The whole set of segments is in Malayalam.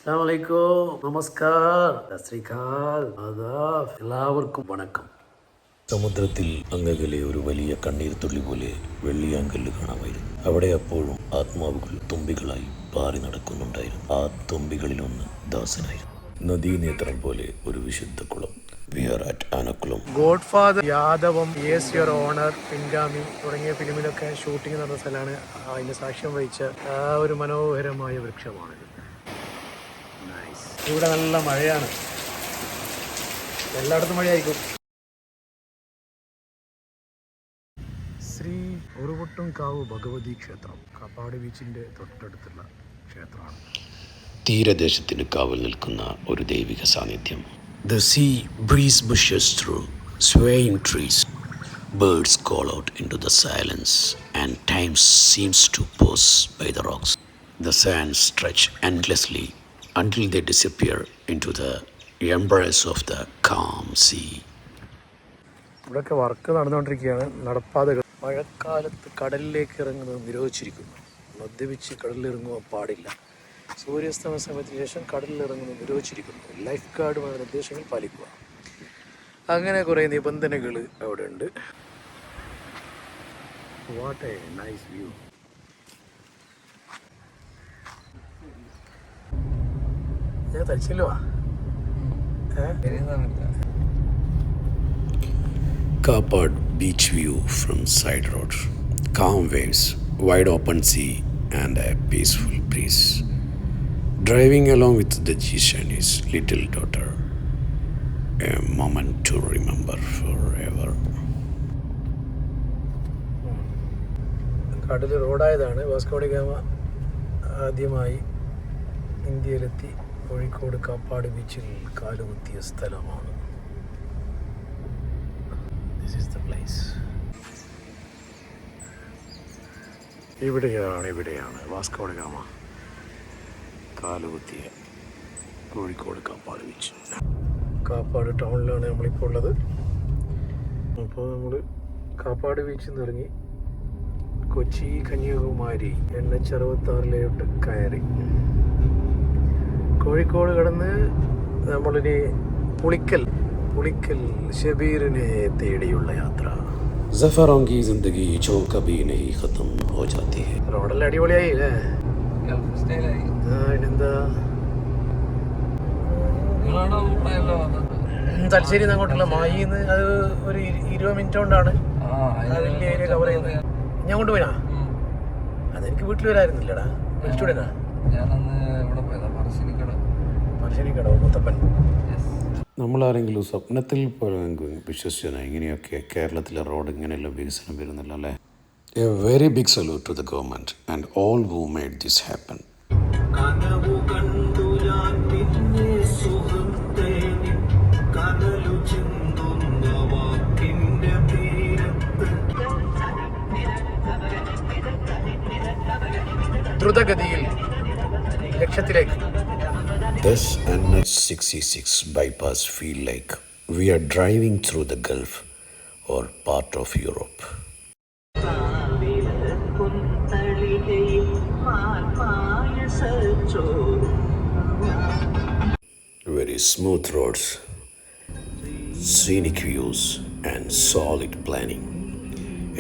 അസ്സലാമലൈക്കും, നമസ്കാർ, ശ്രീകാൽ, ആദാബ്, എല്ലാവർക്കും വണക്കം. സമുദ്രത്തിൽ അങ്ങകലെ ഒരു വലിയ കണ്ണീർ തുള്ളി പോലെ വെള്ളിയാങ്കല്ല് കാണാമായിരുന്നു. അവിടെ അപ്പോഴും ആത്മാവുകൾ തുമ്പികളായി പാറി നടക്കുന്നുണ്ടായിരുന്നു. ആ തുമ്പികളിലൊന്ന് ദാസനായിരുന്നു. നദീനേത്രം പോലെ ഒരു വിശുദ്ധ കുളം. We are at Anakkulam. Godfather, Yadavam, yes your honour, Pingami തുടങ്ങിയ ഫിലിമിലൊക്കെ ഷൂട്ടിംഗ് നടന്ന സ്ഥലമാണ്. അതിന്റെ സാക്ഷ്യം വഹിച്ച ആ ഒരു മനോഹരമായ വൃക്ഷമാണ്. ഇവിടെ നല്ല മഴയാണ്, എല്ലായിടത്തും മഴയായിരിക്കും. ശ്രീ ഒറുപൊട്ടും കാവു ഭഗവതി ക്ഷേത്രം കപ്പാട് ബീച്ചിന്റെ തൊട്ടടുത്തുള്ള ക്ഷേത്രമാണ്. തീരദേശത്തിന് കാവൽ നിൽക്കുന്ന ഒരു ദൈവിക സാന്നിധ്യം. The sea breeze bushes through swaying trees. Birds call out into the silence and time seems to pause by the rocks. The sands stretch endlessly until they disappear into the embrace of the calm sea. ഇവിടെയൊക്കെ വർക്ക് നടന്നുകൊണ്ടിരിക്കുകയാണ്. നടപ്പാതകൾ മഴക്കാലത്ത് കടലിലേക്ക് ഇറങ്ങുന്നത് നിരോധിച്ചിരിക്കുന്നു. മദ്യപിച്ച് കടലിലിറങ്ങുവാൻ പാടില്ല. സൂര്യാസ്തമന സമയത്തിന് ശേഷം കടലിലിറങ്ങുന്നത് നിരോധിച്ചിരിക്കുന്നു. ലൈഫ് ഗാർഡുമായ നിർദ്ദേശങ്ങൾ പാലിക്കുക. അങ്ങനെ കുറേ നിബന്ധനകൾ അവിടെ ഉണ്ട്. What A nice view. ഞാൻ തരിച്ചല്ലോ. Kappad Beach view from side road. Calm waves, wide open sea and a peaceful breeze. Driving along with the Jishanis little daughter. A moment to remember forever. കടൽ റോഡായതാണ്. വാസ്കോ ഡ ഗാമ ആദ്യമായി ഇന്ത്യയിലെത്തി കോഴിക്കോട് കാപ്പാട് ബീച്ചിൽ കാലുകുത്തിയ സ്ഥലമാണ്. This is the place. ഇവിടെയാണ് വാസ്കോ ഡ ഗാമ കാലുകുത്തിയ കോഴിക്കോട് കാപ്പാട് ബീച്ച്. കാപ്പാട് ടൗണിലാണ് നമ്മളിപ്പോൾ ഉള്ളത്. അപ്പോൾ നമ്മൾ കാപ്പാട് ബീച്ചിൽ നിന്ന് ഇറങ്ങി കൊച്ചി കന്യാകുമാരി NH-66 കയറി കോഴിക്കോട് കടന്ന് നമ്മളിനി പുളിക്കൽ ഷബീറിനെ തേടിയുള്ള യാത്ര. ज़फ़रों की ज़िंदगी जो कभी नहीं ख़त्म हो जाती है. റോഡെല്ലാം അടിപൊളിയായി അല്ലേ? പിന്നെന്താ, തലശ്ശേരി അങ്ങോട്ടുള്ള മായിന്ന് അത് ഒരു 20 മിനിറ്റ് കൊണ്ടാണ് വലിയ ഏരിയ കവർ ചെയ്യുന്നത്. ഞാൻ കൊണ്ടുപോയിനാ? അതെനിക്ക് വീട്ടിൽ വരായിരുന്നില്ലടാ, വിളിച്ചൂടാ. പറശ്ശിനിക്കട മുത്തപ്പൻ. നമ്മളാരെങ്കിലും സ്വപ്നത്തിൽ പോലും വിശ്വസിച്ചാൽ ഇങ്ങനെയൊക്കെ കേരളത്തിലെ റോഡ് ഇങ്ങനെയുള്ള വികസനം വരുന്നില്ല അല്ലേ? A very big salute to the government and all who made this happen. ദ്രുതഗതിയിൽ ലക്ഷ്യത്തിലേക്ക്. This NH-66 bypass feel like we are driving through the Gulf or part of Europe. Very smooth roads, scenic views and solid planning.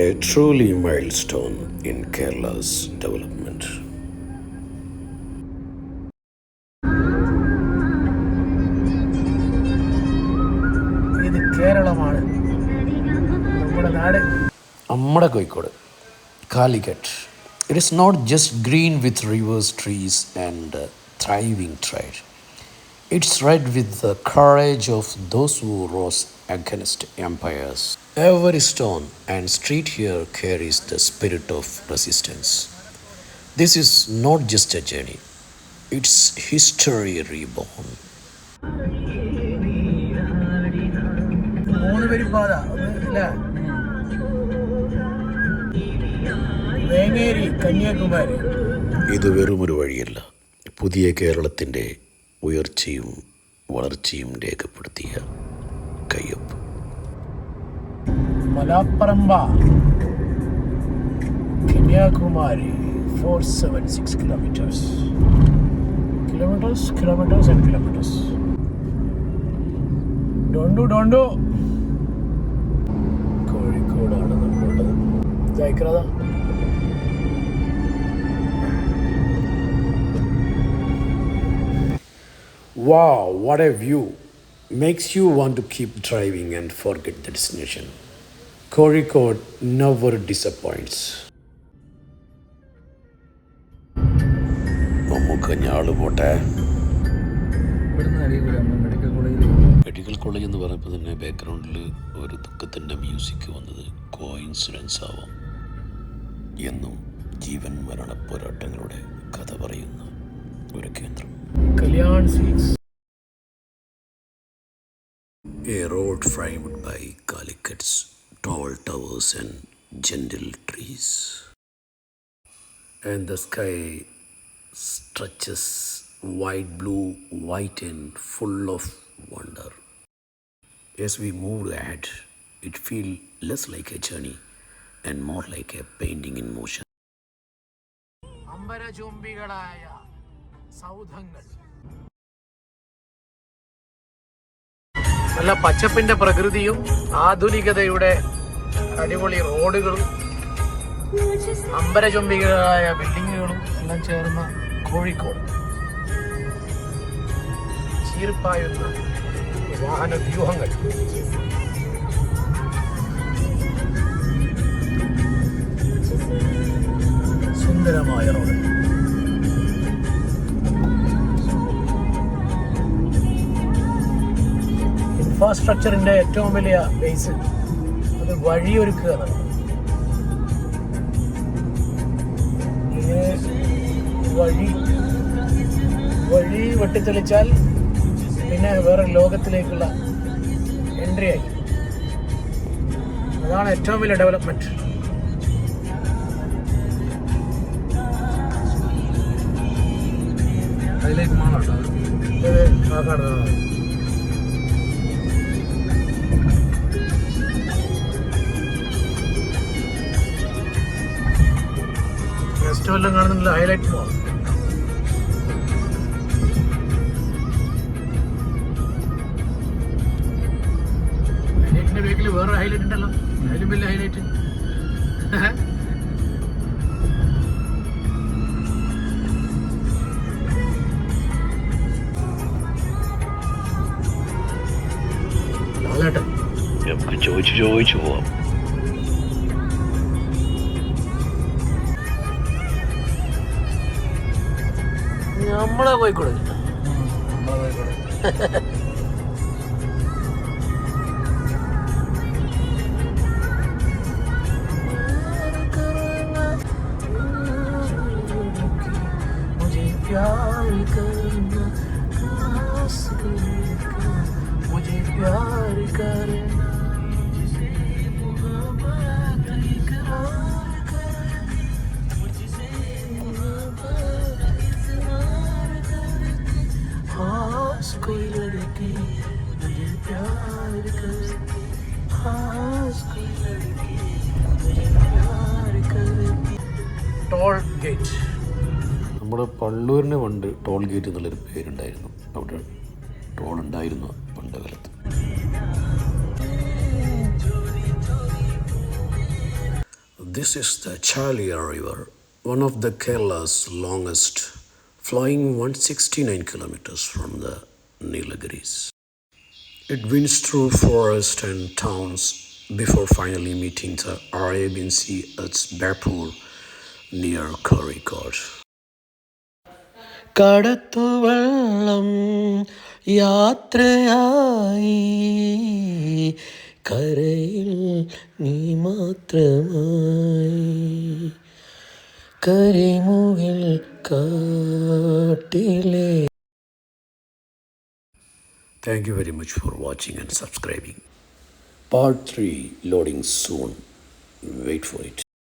A truly milestone in Kerala's development. ഇത് കേരളമാണ്, നമ്മുടെ നാട്, നമ്മുടെ Kozhikode Calicut. It is not just green with rivers, trees and thriving trade. It's red with the courage of those who rose against empires. Every stone and street here carries the spirit of resistance. This is not just a journey. It's history reborn. Kanyakumari. ഇത് വെറുമൊരു വഴിയല്ല, പുതിയ കേരളത്തിൻ്റെ ഉയർച്ചയും വളർച്ചയും രേഖപ്പെടുത്തിയ കയ്യൊപ്പ്. മലപ്പറമ്പ Kanyakumari 476 kilometers. kilometers and kilometers. Don't do. കോഴിക്കോടാണ് നമ്മളുള്ളത്. ജയിക്കണതാ. Wow, what a view. Makes you want to keep driving and forget the destination. Kozhikode never disappoints. നമുക്ക് ഞാള് പോട്ടെ. മെഡിക്കൽ കോളേജ് എന്ന് പറയുമ്പോൾ തന്നെ ബാക്ക്ഗ്രൗണ്ടിൽ ഒരു ദുഃഖത്തിൻ്റെ മ്യൂസിക് വന്നത് കോയിൻസിഡൻസ് ആവാം. എന്നും ജീവൻ മരണ പോരാട്ടങ്ങളുടെ കഥ പറയുന്ന ഒരു കേന്ദ്രം. Kalyan sweets. A road framed by Kalikat's tall towers and gentle trees. And the sky stretches wide blue, white and full of wonder. As we moved ahead, it felt less like a journey and more like a painting in motion. അമ്പരചുംബികളായ സൗധങ്ങൾ, നല്ല പച്ചപ്പിന്റെ പ്രകൃതിയും ആധുനികതയുടെ അടിപൊളി റോഡുകളും അമ്പരചുംബികളായ ബിൽഡിങ്ങുകളും എല്ലാം ചേർന്ന കോഴിക്കോട്. ചീർപ്പായുന്ന വാഹന വ്യൂഹങ്ങൾ, സുന്ദരമായ റോഡ്. ഇൻഫ്രാസ്ട്രക്ചറിന്റെ ഏറ്റവും വലിയ ബേസ് അത് വഴിയൊരുക്കുക എന്നാണ്. വഴി വെട്ടിത്തെളിച്ചാൽ പിന്നെ വേറെ ലോകത്തിലേക്കുള്ള എൻട്രി ആയി. അതാണ് ഏറ്റവും വലിയ ഡെവലപ്മെന്റ്. അതിലേക്ക് കാണുന്നത് ഫെസ്റ്റിവെല്ലാം കാണുന്നില്ല. ഹൈലൈറ്റ് മോൾ. ഹൈലൈറ്റിന്റെ ബേക്കിൽ വേറെ ഹൈലൈറ്റ് ഉണ്ടല്ലോ, അതിലും വലിയ ഹൈലൈറ്റ്. നമുക്ക് ചോദിച്ചു പോവാം. നമ്മളെ കോഴിക്കോട്. Toll gate. നമ്മുടെ പള്ളൂരിന് പണ്ട് ടോൾ ഗേറ്റ് എന്നുള്ളൊരു പേരുണ്ടായിരുന്നു. അവിടെ ടോൾ ഉണ്ടായിരുന്നു പണ്ട് കാലത്ത്. This is the Chaliyar River, one of the Kerala's longest, flowing 169 kilometers from the Nilgiris. It winds through forest and towns before finally meeting the Arabian Sea at Bapur near Kozhikode. കടത്തുവള്ളം യാത്രയായി കരയിൽ നീ മാത്രമായി കരിമുകിൽ കാട്ടിലെ. Thank you very much for watching and subscribing. Part 3 loading soon. Wait for it.